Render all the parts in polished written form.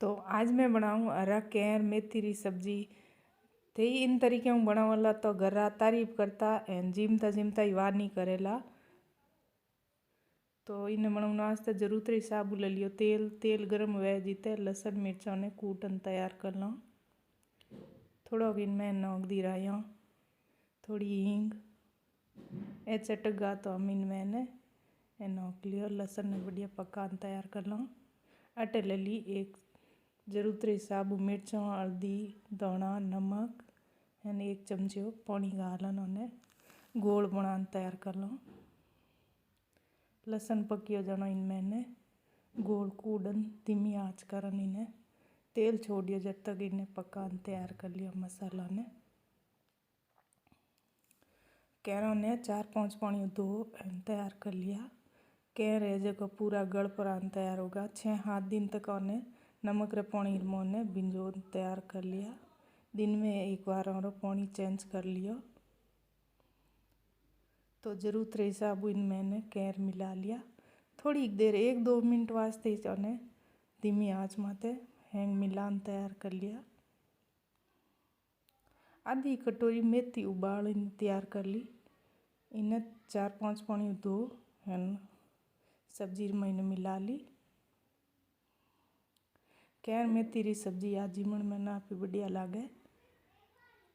तो आज मैं बनाऊँ हरा केर मेथी री सब्जी। ते इन तरीके हूँ बनावला तो घरा तारीफ करता एन जीमता जीमता ही वार नहीं करेला। तो इन्हें बनाने वास्ते जरूरत रही साबु ले लियो तेल गरम हुए जीते लसन मिर्चा ने कूटन तैयार कर लो। थोड़ा इनमें नोक दी राया थोड़ी हींग ए चटगा तो हम इनमें ने नोक लियो लसन ने बढ़िया पकान तैयार कर लो। अटे ले ली एक जरूरत रही साबु मिर्चों हल्दी धना नमक एन एक चमचे पानी गालन उन्हें गोल बनान तैयार कर लो। लसन पकियो जाना इनमें ने गोल कूडन धीमी आँच करन इन्हें तेल छोड़ियो जब तक इन्हें पकान तैयार कर लिया मसाला ने। कैरों ने 4-5 पानी धो तैयार कर लिया। कैर है जो पूरा गल परान तैयार होगा 6-7 दिन तक उन्हें नमक रे पानी ने भिंजो तैयार कर लिया। दिन में एक बार और पानी चेंज कर लियो। तो जरूरत रही साबु इनमें ने कैर मिला लिया। थोड़ी देर 1-2 मिनट वास्ते उन्हें धीमी आँच माते हैंग मिलान तैयार कर लिया। आधी कटोरी मेथी उबाल तैयार कर ली। इन्हें 4-5 पानी धो सब्जी में मिला ली। कैर मेथी री सब्जी आज जीमण में ना भी बढ़िया लागे।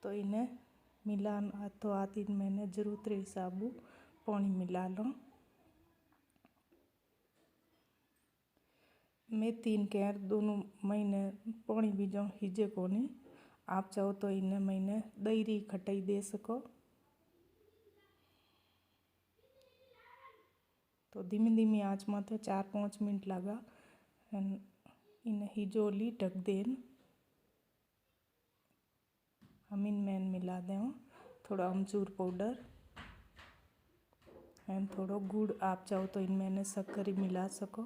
तो इन्हें मिलान हाथों हाथ इनमें जरूरत रही साबु पानी मिला लो। मेथी इन कैर दोनों महीने पानी बीजो हिजे कोनी। आप चाहो तो इन्हें महीने दही री खटाई दे सको। तो धीमी धीमी आँच में तो 4-5 मिनट लगा इन्हें हिजो ली ढक देन। हम इनमें मिला दें थोड़ा अमचूर पाउडर एंड थोड़ा गुड़। आप चाहो तो इनमें शक्कर मिला सको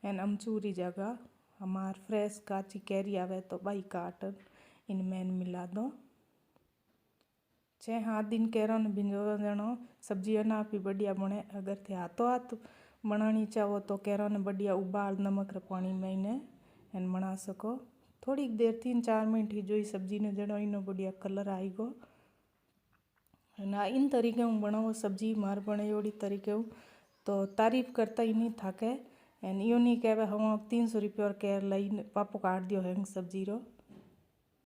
एंड अमचूरी जगह हमार फ्रेश काची कैरी आवे तो भाई काट इनमें मिला दो। 6-7 दिन कैरों ने भिंजो देनो सब्जी ना भी बढ़िया बने। अगर थे हाथों हाथ बनानी चाहो तो कैरों ने बढ़िया उबाल नमक रे पानी में इन्हें बना सको। थोड़ी देर 3-4 मिनट ही जो सब्जी ने जड़ो इनो बढ़िया कलर आएगो। ना इन तरीके हूँ बनाओ सब्जी मार बने योड़ी तरीके हूँ तो तारीफ करता ही नहीं थाके एन यो नहीं कहे हम 300 रुपया और कैर लाई पापो काट दियो है सब्जी रो।